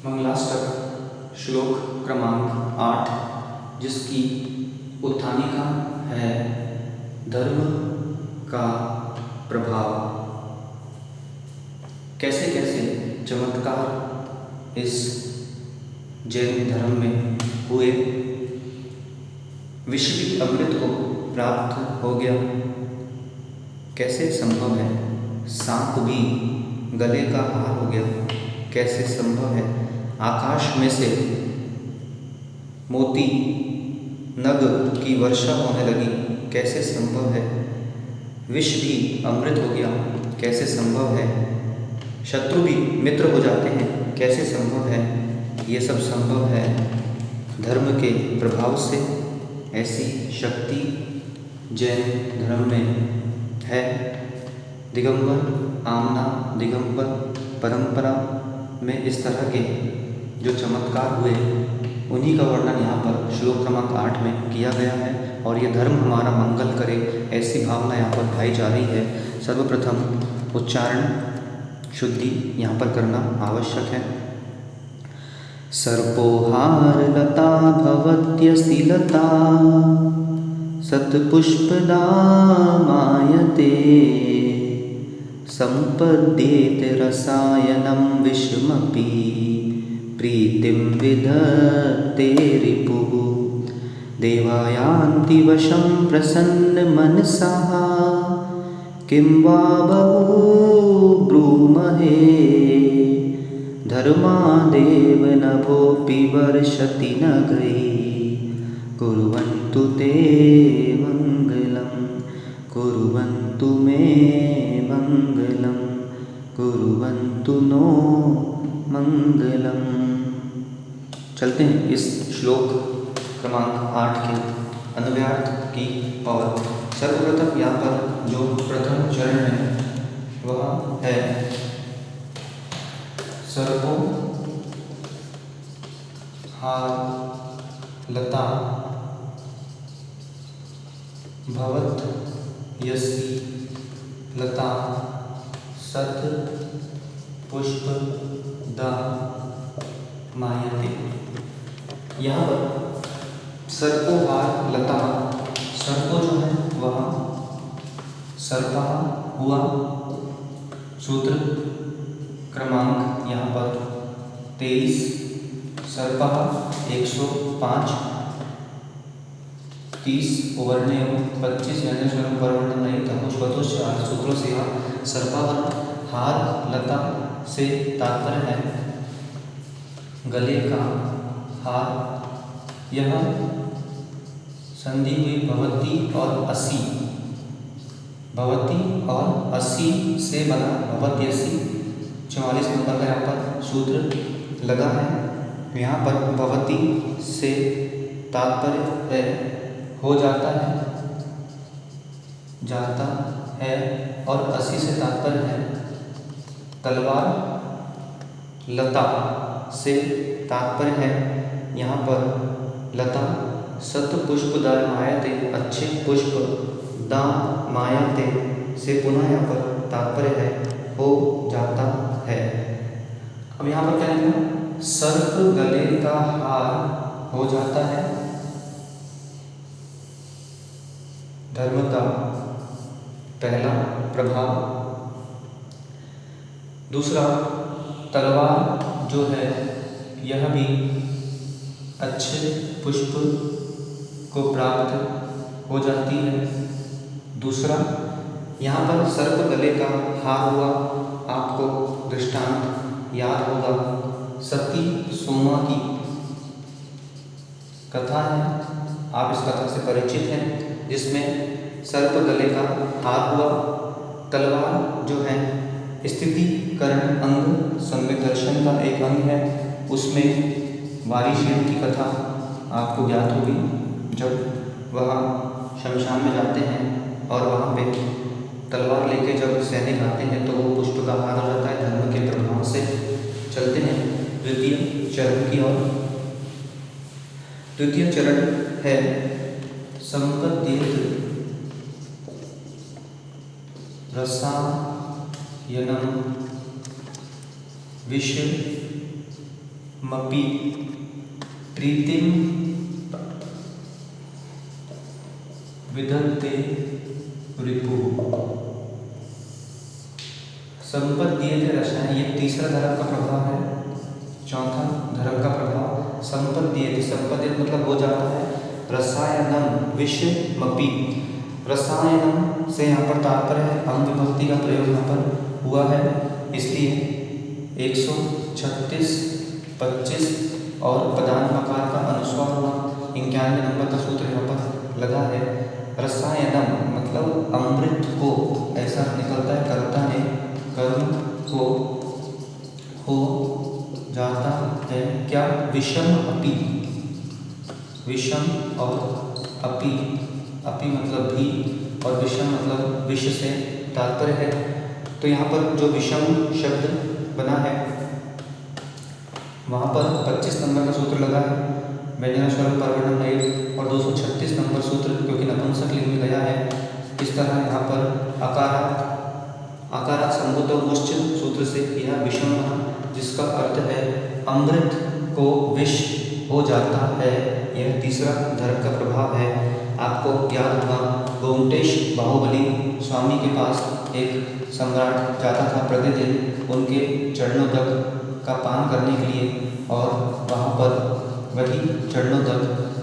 मंगलाष्टक श्लोक क्रमांक 8, जिसकी उत्थानिका है धर्म का प्रभाव। कैसे कैसे चमत्कार इस जैन धर्म में हुए। विष भी अमृत को प्राप्त हो गया, कैसे संभव है। सांप भी गले का हार हो गया, कैसे संभव है। आकाश में से मोती नग की वर्षा होने लगी, कैसे संभव है। विष भी अमृत हो गया, कैसे संभव है। शत्रु भी मित्र हो जाते हैं, कैसे संभव है। ये सब संभव है धर्म के प्रभाव से। ऐसी शक्ति जैन धर्म में है। दिगंबर आमना दिगंबर परंपरा में इस तरह के जो चमत्कार हुए, उन्हीं का वर्णन यहाँ पर श्लोक क्रमांक 8 में किया गया है। और ये धर्म हमारा मंगल करे, ऐसी भावना यहाँ पर ढाई जा रही है। सर्वप्रथम उच्चारण शुद्धि यहाँ पर करना आवश्यक है। सर्पोहार लता भवत्यसि लता सत्पुष्पदा मायते संपद्येत रसायनं विषमपि प्रीतिं विधत्ते रिपुः देवायान्ति वशं प्रसन्नमनसः किं वा बहु ब्रूमहे धर्मादेव नभोऽपि वर्षति नगरे कुर्वन्तु ते मङ्गलं कुर्वन्तु मे मङ्गलं कुर्वन्तु नो मंगलम। चलते हैं इस श्लोक क्रमांक 8 के अन्वयार्थ की ओर। सर्वप्रथम यहाँ पर जो प्रथम चरण है वह है सर्पो हार लता भवत यसी लता सत पुष्प दा मायते। यहाँ पर सर्पोहार लता, सर्पो जो है वह सर्पा हुआ। सूत्र क्रमांक यहाँ पर 23, सर्पा 105, 30 वर्णे 25 व्यंजन स्वरम परवर्ण नहीं तमुष्वतुष 8 सूत्रों से यहाँ सर्पावरण। हार लता से तात्पर्य है गले का हार। यह संधि हुई भवती और असी, भवती और असी से बना भवत्यसी। 44 नंबर का यहाँ पर सूत्र लगा है। यहाँ पर भवती से तात्पर्य है हो जाता है और असी से तात्पर्य है तलवार। लता से तात्पर्य है यहाँ पर लता। सत पुष्प दा मायते, अच्छे पुष्प दा मायते से पुनः यहाँ पर तात्पर्य है हो जाता है। अब यहाँ पर क्या लिखा, सर्प गले का हार हो जाता है। धर्म का पहला प्रभाव। दूसरा, तलवार जो है यह भी अच्छे पुष्प को प्राप्त हो जाती है। दूसरा, यहाँ पर सर्प गले का हार हुआ। आपको दृष्टांत याद होगा, सती सोमा की कथा है, आप इस कथा से परिचित हैं, जिसमें सर्प गले का हार हुआ। तलवार जो है स्थितिकरण अंग, सम्यक दर्शन का एक अंग है। उसमें वारिशीण की कथा आपको ज्ञात होगी, जब वह शमशान में जाते हैं और वहाँ पे तलवार लेके जब सैनिक आते हैं तो वो पुष्प का हार हो जाता है धर्म के प्रभाव से। चलते हैं द्वितीय चरण की ओर। द्वितीय चरण है संपद्येत रसायनम विष मपि प्रीतिम विदधते रिपुः। संपद्येते रसायन, ये तीसरा धर्म का प्रभाव है। चौथा धर्म का प्रभाव संपद्येते, संपद्येते मतलब हो जाता है। रसायनम विषमपि, रसायनम से यहाँ पर तात्पर्य है अंग विभक्ति का प्रयोग यहाँ पर हुआ है, इसलिए 136, 25 और पदान मकार का अनुस्वार हुआ। 91 नंबर का सूत्र यहाँ पर लगा है। रसायनम मतलब अमृत को, ऐसा निकलता है कर्ता ने कर्म को हो जाता है क्या, विषम अपि, विषम और अपि, अपि मतलब भी और विषम मतलब विष से तात्पर्य है। तो यहाँ पर जो विषम शब्द बना है वहाँ पर 25 नंबर का सूत्र लगा है व्यंजनाक्षर परवर्णन नहीं, और 236 नंबर सूत्र क्योंकि नपुंसक लिंग में गया है। इस तरह यहाँ पर आकारात संबुद्ध उच्च सूत्र से यह विषम बना, जिसका अर्थ है अमृत को विष हो जाता है। यह तीसरा धर्म का प्रभाव है। आपको याद होगा गोमटेश बाहुबली स्वामी के पास एक सम्राट जाता था प्रतिदिन उनके चरणों तक का पान करने के लिए, और वहाँ पर वही चरणों तक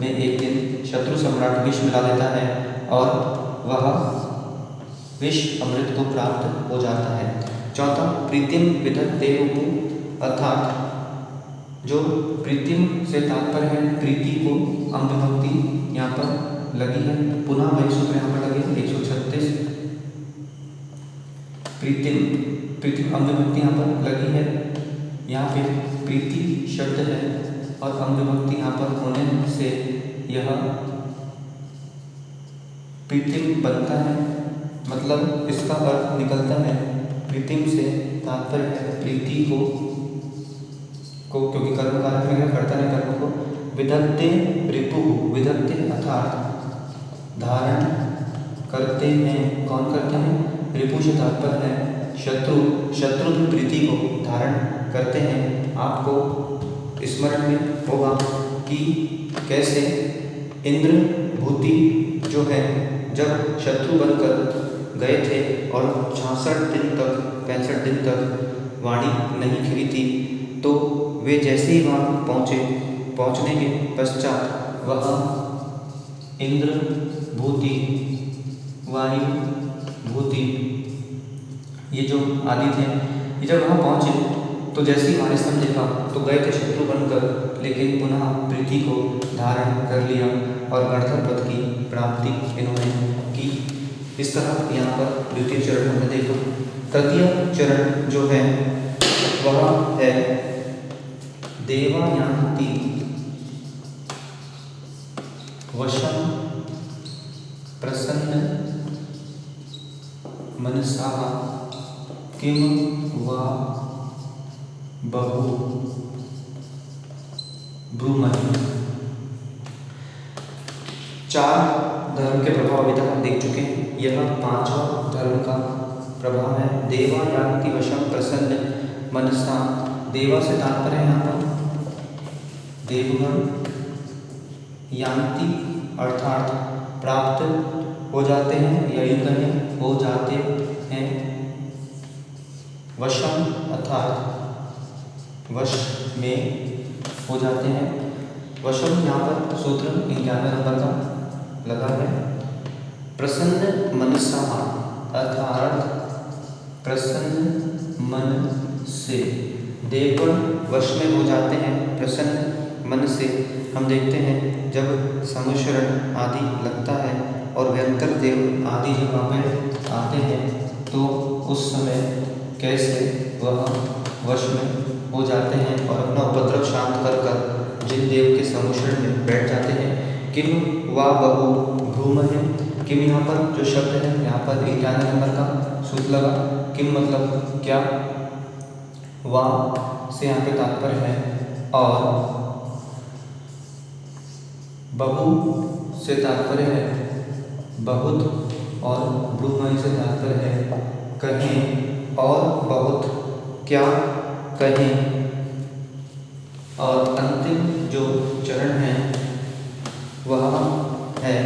में एक दिन शत्रु सम्राट विष मिला देता है और वह विष अमृत को प्राप्त हो जाता है। चौथा प्रीतिम विदधते रिपुः, अर्थात जो प्रीतिम से तात्पर्य है प्रीति को, अंग विभक्ति यहाँ पर लगी है। पुनः वही सूत्र यहाँ पर लगे 136 प्रीतिम, प्रीतिम अंग विभक्ति यहाँ पर लगी है। यहाँ पे प्रीति शब्द है और अंग विभक्ति यहाँ पर होने से यह प्रीतिम बनता है, मतलब इसका अर्थ निकलता है प्रीतिम से तात्पर्य है प्रीति को क्योंकि कर्म कारक में कर्ता ने कर्म को, विदधते रिपुः, विदधते अर्थात धारण करते हैं। कौन करते हैं? रिपु से तात्पर्य है शत्रु, शत्रु भी प्रीति को धारण करते हैं। आपको स्मरण में होगा कि कैसे इंद्र भूति जो है जब शत्रु बनकर गए थे और 66 दिन तक 65 दिन तक वाणी नहीं खिली थी, तो वे जैसे ही वहाँ पहुँचने के पश्चात वह इंद्र भूति, वायु भूति, ये जो आदि थे, ये जब वहाँ पहुँचे तो जैसे ही हमारे स्तंभ देखा तो गए थे शत्रु बनकर, लेकिन पुनः पृथ्वी को धारण कर लिया और गणधर पद की प्राप्ति इन्होंने की। इस तरह यहाँ पर द्वितीय चरण हमने देखा। तृतीय चरण जो है वह है देवयान्ति वशं प्रसन्न मनसा किम वा बहु ब्रूमहि। चार धर्म के प्रभाव अभी तक हम देख चुके हैं। यह पांचवा धर्म का प्रभाव है। देवा यान्ति वशं प्रसन्न मनसा, देवा से तात्पर्य यहाँ पर देवगण, यान्ति अर्थात प्राप्त हो जाते हैं या यूँ कहें हो जाते हैं। वशम अर्थात वश में हो जाते हैं। वशम यहाँ पर सूत्र 91 नंबर का लगा है। प्रसन्न मनसा अर्थात प्रसन्न मन से, देवगण वश में हो जाते हैं प्रसन्न मन से। हम देखते हैं जब समुशरण आदि लगता है और भयंकर देव आदि जब वहाँ पे आते हैं तो उस समय कैसे वह वश में हो जाते हैं और अपना उपद्रव शांत कर कर जिन देव के समुशरण में बैठ जाते हैं। किम वा बहु भ्रूमहि, किम यहाँ पर जो शब्द है यहाँ पर 91 नंबर का सूत्र लगा। किम मतलब क्या, वा से यहाँ पे तात्पर्य है और बहु से तात्पर्य है बहुत और ब्रूमहि से तात्पर्य है कहें और बहुत क्या कहें। और अंतिम जो चरण है वह है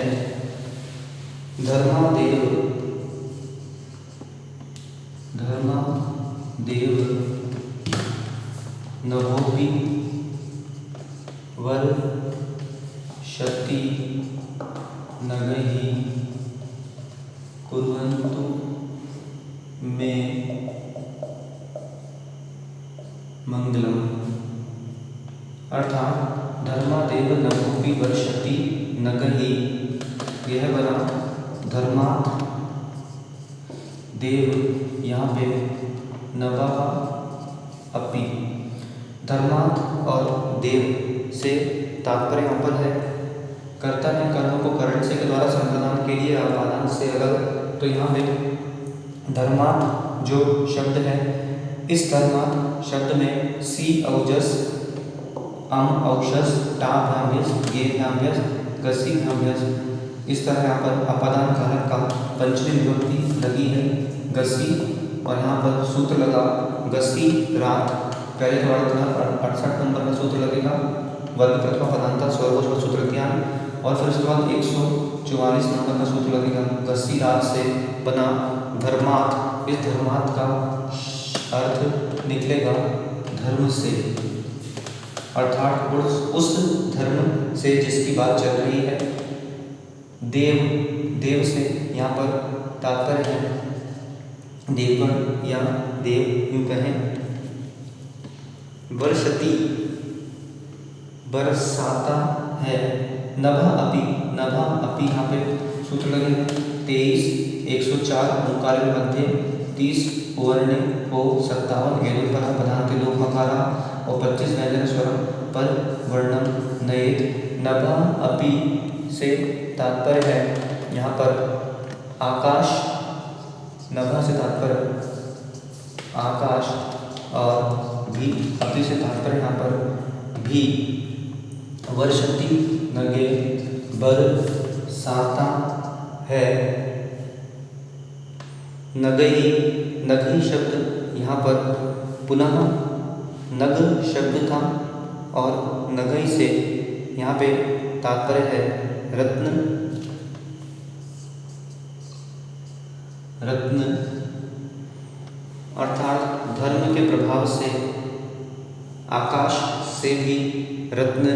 धर्मादेव नभोपि वर्षति नगहि कुर्वन्तु मे मंगलम। अर्थात धर्मादेव नभोपि वर्षति नगहि, यह बना धर्मात् देव, यहाँ पे नभः अपि। धर्मात् और देव से तात्पर्य यहाँ पर है कर्ता ने कर्म को करण से के द्वारा संप्रदान के लिए आपादान से अलग। तो यहाँ पे धर्मात् जो शब्द है, इस धर्मात् शब्द में सी औजस, अम औषस, टा भ्याम्यस, ये भ्याम्यस, गसी भ्याम्यस, इस तरह यहाँ पर अपादान कारक का पंचमी विभक्ति लगी है गसी, और यहाँ पर सूत्र लगा गसी रात। पहले तो 68 नंबर का सूत्र लगेगा वर्ग प्रथमा पदांता स्वरभोज पर सूत्र ज्ञान, और फिर उसके बाद 144 नंबर का सूत्र लगेगा गसी रात से बना धर्मात्। इस धर्मात् का अर्थ निकलेगा धर्म से, अर्थात उस धर्म से जिसकी बात चल रही है। देव से यहाँ पर तात्पर्य है देवगण या देव यूं कहें। वर्षति बरसाता है। नभः अपि यहाँ पे सूत्र लगे 23, 104 ओंकार मध्य, 30 वर्ण को 57 एलों पर पदांत लोक मकारा और 25 व्यंजन स्वर पर वर्णम नयेत। नभः अपि से तात्पर्य है यहाँ पर आकाश, नभः से तात्पर्य आकाश, और भी अपि से तात्पर्य यहाँ पर भी। वर्षति नगे बरसाता है। नगही शब्द यहाँ पर पुनः नग शब्द था, और नगई से यहाँ पे तात्पर्य है रत्न, अर्थात धर्म के प्रभाव से आकाश से भी रत्न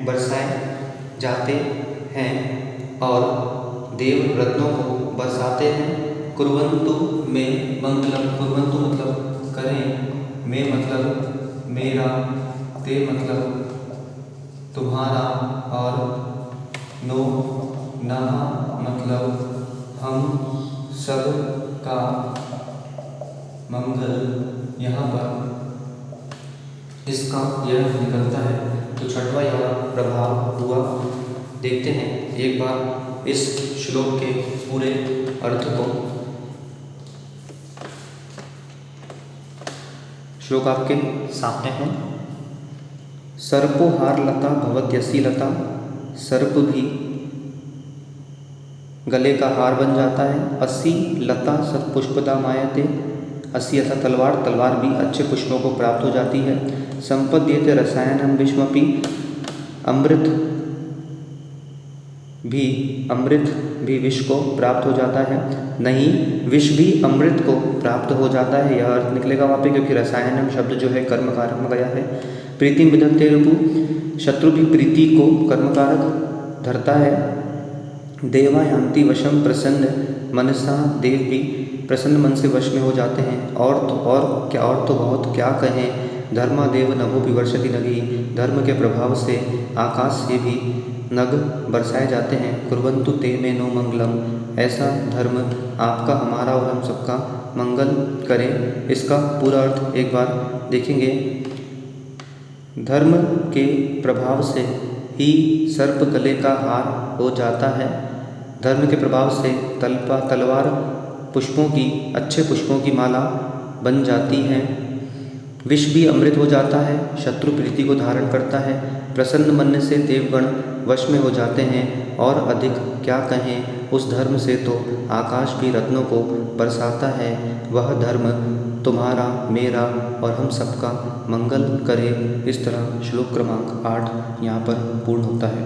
बरसाए जाते हैं, और देव रत्नों को बरसाते हैं। कुर्वन्तु में मंगलम, कुर्वन्तु मतलब करें, में मतलब मेरा, ते मतलब तुम्हारा, और नो नः मतलब हम सब का मंगल। यहाँ पर इसका यह निकलता है। तो छठवां यह प्रभाव हुआ। देखते हैं एक बार इस श्लोक के पूरे अर्थ को। श्लोक आपके सामने है। सर्पो हार लता भवत्यसी लता, सर्प भी गले का हार बन जाता है। अस्सी लता सत्पुष्पदा मायते, अस्सी अथा तलवार, तलवार भी अच्छे पुष्पों को प्राप्त हो जाती है। संपद्यते रसायनम विषमपि, अमृत भी विष को प्राप्त हो जाता है। नहीं, विष भी अमृत को प्राप्त हो जाता है, यह अर्थ निकलेगा वहाँ पे, क्योंकि रसायनम शब्द जो है कर्मकारक में गया है। प्रीतिम विधत्ते रूपु, शत्रु भी प्रीति को कर्मकारक धरता है। देवा यान्ति वशम प्रसन्न मनसा, देव भी प्रसन्न मन से वश में हो जाते हैं। और तो बहुत क्या कहें। धर्मादेव नभोपि वर्षति नगि, धर्म के प्रभाव से आकाश से भी नग बरसाए जाते हैं। कुर्वन्तु ते मे नो मंगलम, ऐसा धर्म आपका, हमारा और हम सबका मंगल करें। इसका पूरा अर्थ एक बार देखेंगे। धर्म के प्रभाव से ही सर्प गले का हार हो जाता है। धर्म के प्रभाव से तलवार पुष्पों की, अच्छे पुष्पों की माला बन जाती है। विष भी अमृत हो जाता है। शत्रु प्रीति को धारण करता है। प्रसन्न मन से देवगण वश में हो जाते हैं। और अधिक क्या कहें, उस धर्म से तो आकाश भी रत्नों को बरसाता है। वह धर्म तुम्हारा, मेरा और हम सबका मंगल करे। इस तरह श्लोक क्रमांक 8 यहाँ पर पूर्ण होता है।